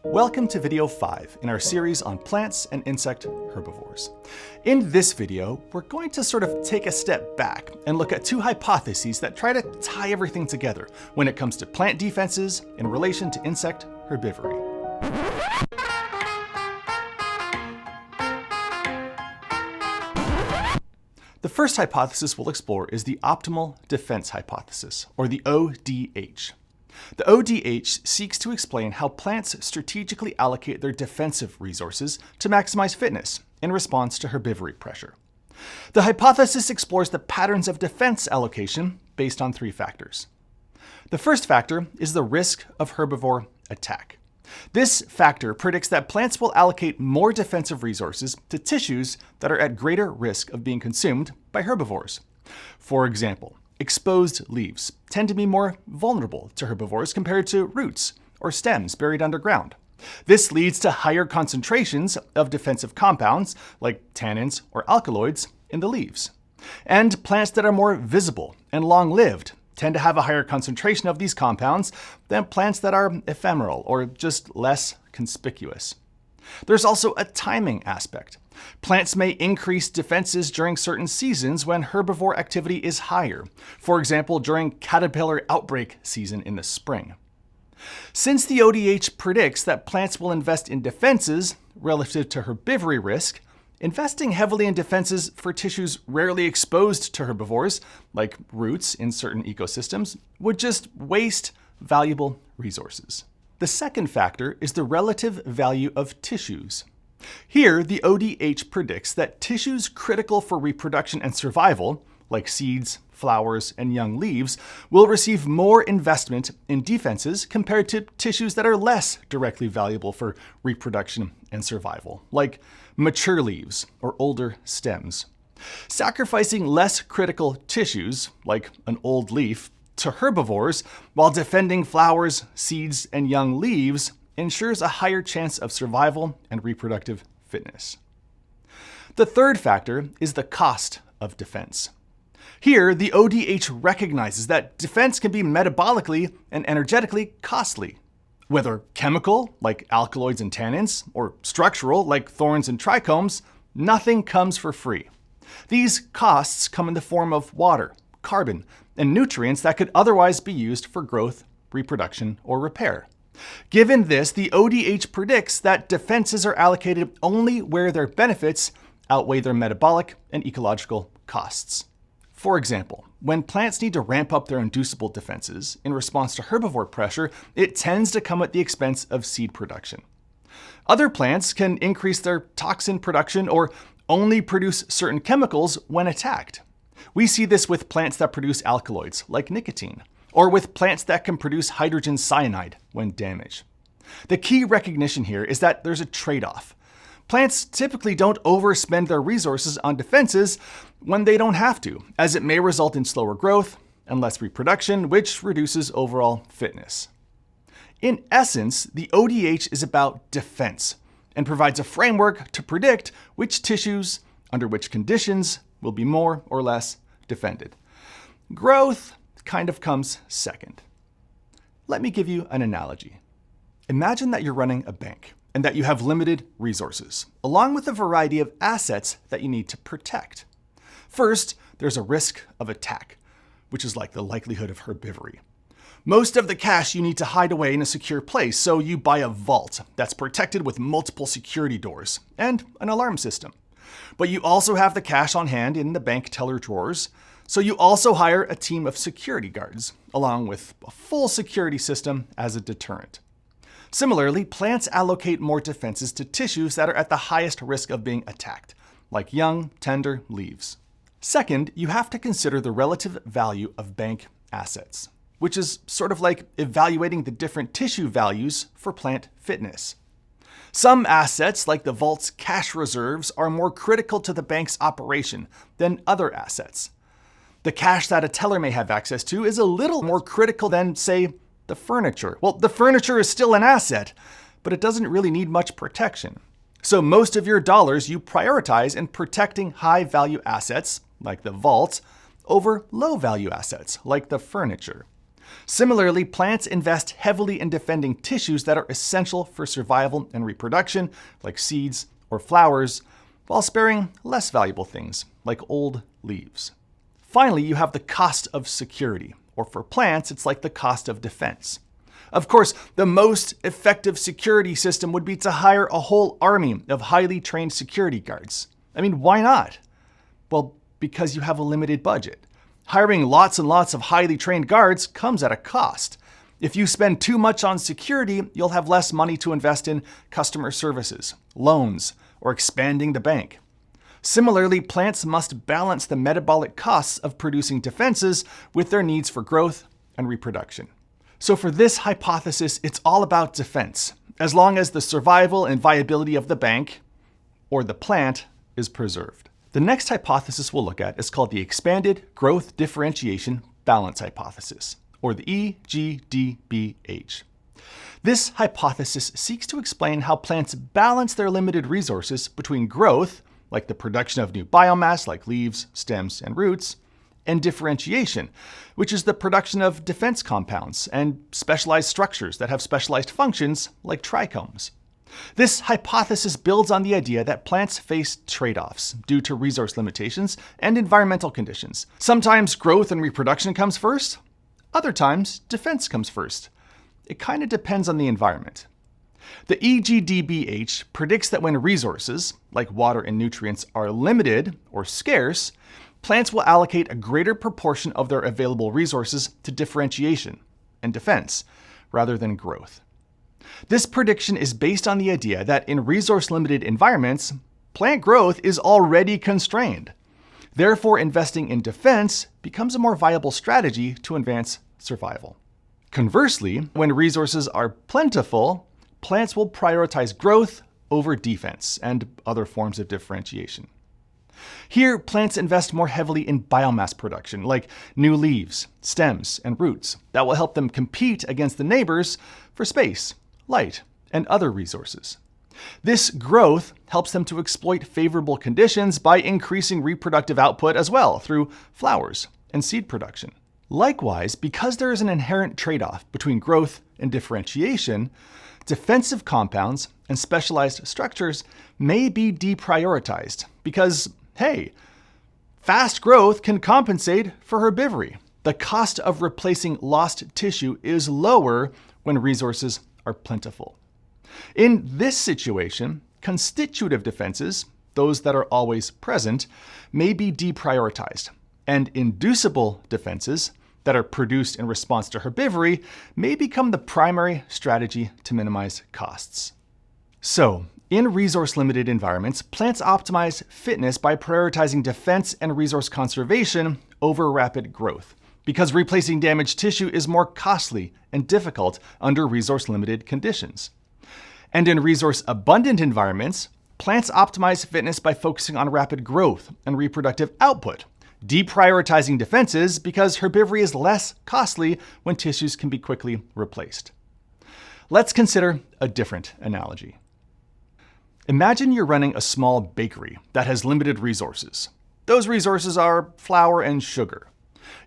Welcome to video 5 in our series on plants and insect herbivores. In this video, we're going to sort of take a step back and look at two hypotheses that try to tie everything together when it comes to plant defenses in relation to insect herbivory. The first hypothesis we'll explore is the optimal defense hypothesis, or the ODH. The ODH seeks to explain how plants strategically allocate their defensive resources to maximize fitness in response to herbivory pressure. The hypothesis explores the patterns of defense allocation based on three factors. The first factor is the risk of herbivore attack. This factor predicts that plants will allocate more defensive resources to tissues that are at greater risk of being consumed by herbivores. For example, exposed leaves tend to be more vulnerable to herbivores compared to roots or stems buried underground. This leads to higher concentrations of defensive compounds like tannins or alkaloids in the leaves. And plants that are more visible and long-lived tend to have a higher concentration of these compounds than plants that are ephemeral or just less conspicuous. There's also a timing aspect. Plants may increase defenses during certain seasons when herbivore activity is higher, for example, during caterpillar outbreak season in the spring. Since the ODH predicts that plants will invest in defenses relative to herbivory risk, investing heavily in defenses for tissues rarely exposed to herbivores, like roots in certain ecosystems, would just waste valuable resources. The second factor is the relative value of tissues. Here, the ODH predicts that tissues critical for reproduction and survival, like seeds, flowers, and young leaves, will receive more investment in defenses compared to tissues that are less directly valuable for reproduction and survival, like mature leaves or older stems. Sacrificing less critical tissues, like an old leaf, to herbivores while defending flowers, seeds, and young leaves ensures a higher chance of survival and reproductive fitness. The third factor is the cost of defense. Here, the ODH recognizes that defense can be metabolically and energetically costly. Whether chemical, like alkaloids and tannins, or structural, like thorns and trichomes, nothing comes for free. These costs come in the form of water, carbon, and nutrients that could otherwise be used for growth, reproduction, or repair. Given this, the ODH predicts that defenses are allocated only where their benefits outweigh their metabolic and ecological costs. For example, when plants need to ramp up their inducible defenses in response to herbivore pressure, it tends to come at the expense of seed production. Other plants can increase their toxin production or only produce certain chemicals when attacked. We see this with plants that produce alkaloids, like nicotine, or with plants that can produce hydrogen cyanide when damaged. The key recognition here is that there's a trade-off. Plants typically don't overspend their resources on defenses when they don't have to, as it may result in slower growth and less reproduction, which reduces overall fitness. In essence, the ODH is about defense and provides a framework to predict which tissues, under which conditions, will be more or less defended. Growth kind of comes second. Let me give you an analogy. Imagine that you're running a bank and that you have limited resources, along with a variety of assets that you need to protect. First, there's a risk of attack, which is like the likelihood of herbivory. Most of the cash you need to hide away in a secure place, so you buy a vault that's protected with multiple security doors and an alarm system. But you also have the cash on hand in the bank teller drawers, so you also hire a team of security guards, along with a full security system as a deterrent. Similarly, plants allocate more defenses to tissues that are at the highest risk of being attacked, like young, tender leaves. Second, you have to consider the relative value of bank assets, which is sort of like evaluating the different tissue values for plant fitness. Some assets, like the vault's cash reserves, are more critical to the bank's operation than other assets. The cash that a teller may have access to is a little more critical than, say, the furniture. Well, the furniture is still an asset, but it doesn't really need much protection. So most of your dollars you prioritize in protecting high-value assets, like the vault, over low-value assets, like the furniture. Similarly, plants invest heavily in defending tissues that are essential for survival and reproduction, like seeds or flowers, while sparing less valuable things, like old leaves. Finally, you have the cost of security, or for plants, it's like the cost of defense. Of course, the most effective security system would be to hire a whole army of highly trained security guards. I mean, why not? Well, because you have a limited budget. Hiring lots and lots of highly trained guards comes at a cost. If you spend too much on security, you'll have less money to invest in customer services, loans, or expanding the bank. Similarly, plants must balance the metabolic costs of producing defenses with their needs for growth and reproduction. So for this hypothesis, it's all about defense, as long as the survival and viability of the bank, or the plant, is preserved. The next hypothesis we'll look at is called the Expanded Growth-Differentiation Balance Hypothesis, or the GDBH. This hypothesis seeks to explain how plants balance their limited resources between growth, like the production of new biomass like leaves, stems, and roots, and differentiation, which is the production of defense compounds and specialized structures that have specialized functions like trichomes. This hypothesis builds on the idea that plants face trade-offs due to resource limitations and environmental conditions. Sometimes growth and reproduction comes first, other times defense comes first. It kind of depends on the environment. The EGDBH predicts that when resources, like water and nutrients, are limited or scarce, plants will allocate a greater proportion of their available resources to differentiation and defense, rather than growth. This prediction is based on the idea that in resource-limited environments, plant growth is already constrained. Therefore, investing in defense becomes a more viable strategy to advance survival. Conversely, when resources are plentiful, plants will prioritize growth over defense and other forms of differentiation. Here, plants invest more heavily in biomass production, like new leaves, stems, and roots, that will help them compete against the neighbors for space, light, and other resources. This growth helps them to exploit favorable conditions by increasing reproductive output as well through flowers and seed production. Likewise, because there is an inherent trade-off between growth and differentiation, defensive compounds and specialized structures may be deprioritized because, hey, fast growth can compensate for herbivory. The cost of replacing lost tissue is lower when resources are plentiful. In this situation, constitutive defenses, those that are always present, may be deprioritized, and inducible defenses that are produced in response to herbivory may become the primary strategy to minimize costs. So, in resource-limited environments, plants optimize fitness by prioritizing defense and resource conservation over rapid growth, because replacing damaged tissue is more costly and difficult under resource-limited conditions. And in resource-abundant environments, plants optimize fitness by focusing on rapid growth and reproductive output, deprioritizing defenses because herbivory is less costly when tissues can be quickly replaced. Let's consider a different analogy. Imagine you're running a small bakery that has limited resources. Those resources are flour and sugar.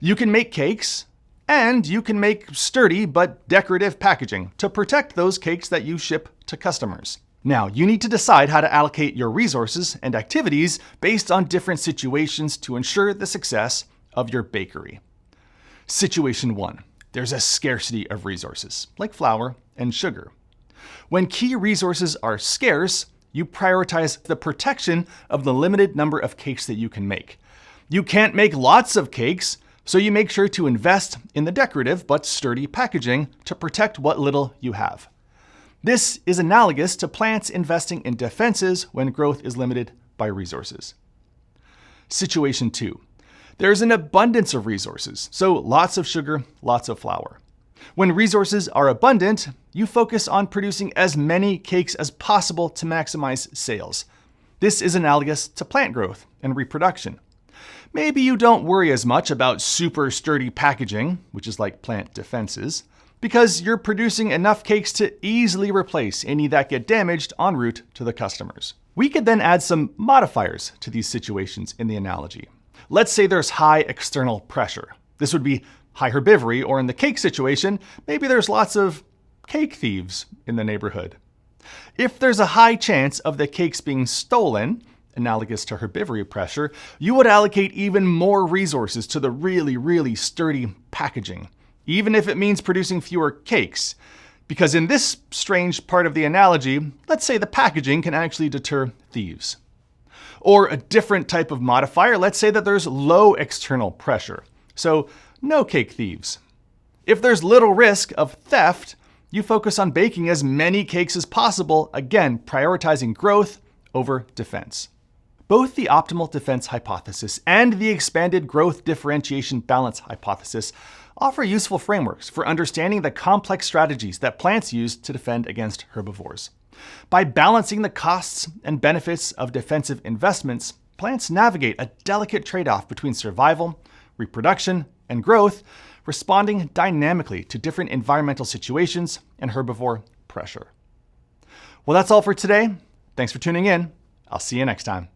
You can make cakes, and you can make sturdy but decorative packaging to protect those cakes that you ship to customers. Now, you need to decide how to allocate your resources and activities based on different situations to ensure the success of your bakery. Situation 1. There's a scarcity of resources, like flour and sugar. When key resources are scarce, you prioritize the protection of the limited number of cakes that you can make. You can't make lots of cakes, so you make sure to invest in the decorative but sturdy packaging to protect what little you have. This is analogous to plants investing in defenses when growth is limited by resources. Situation 2. There's an abundance of resources, so lots of sugar, lots of flour. When resources are abundant, you focus on producing as many cakes as possible to maximize sales. This is analogous to plant growth and reproduction. Maybe you don't worry as much about super sturdy packaging, which is like plant defenses, because you're producing enough cakes to easily replace any that get damaged en route to the customers. We could then add some modifiers to these situations in the analogy. Let's say there's high external pressure. This would be high herbivory, or in the cake situation, maybe there's lots of cake thieves in the neighborhood. If there's a high chance of the cakes being stolen, analogous to herbivory pressure, you would allocate even more resources to the really sturdy packaging, even if it means producing fewer cakes. Because in this strange part of the analogy, let's say the packaging can actually deter thieves. Or a different type of modifier, let's say that there's low external pressure, so no cake thieves. If there's little risk of theft, you focus on baking as many cakes as possible, again, prioritizing growth over defense. Both the optimal defense hypothesis and the expanded growth-differentiation balance hypothesis offer useful frameworks for understanding the complex strategies that plants use to defend against herbivores. By balancing the costs and benefits of defensive investments, plants navigate a delicate trade-off between survival, reproduction, and growth, responding dynamically to different environmental situations and herbivore pressure. Well, that's all for today. Thanks for tuning in. I'll see you next time.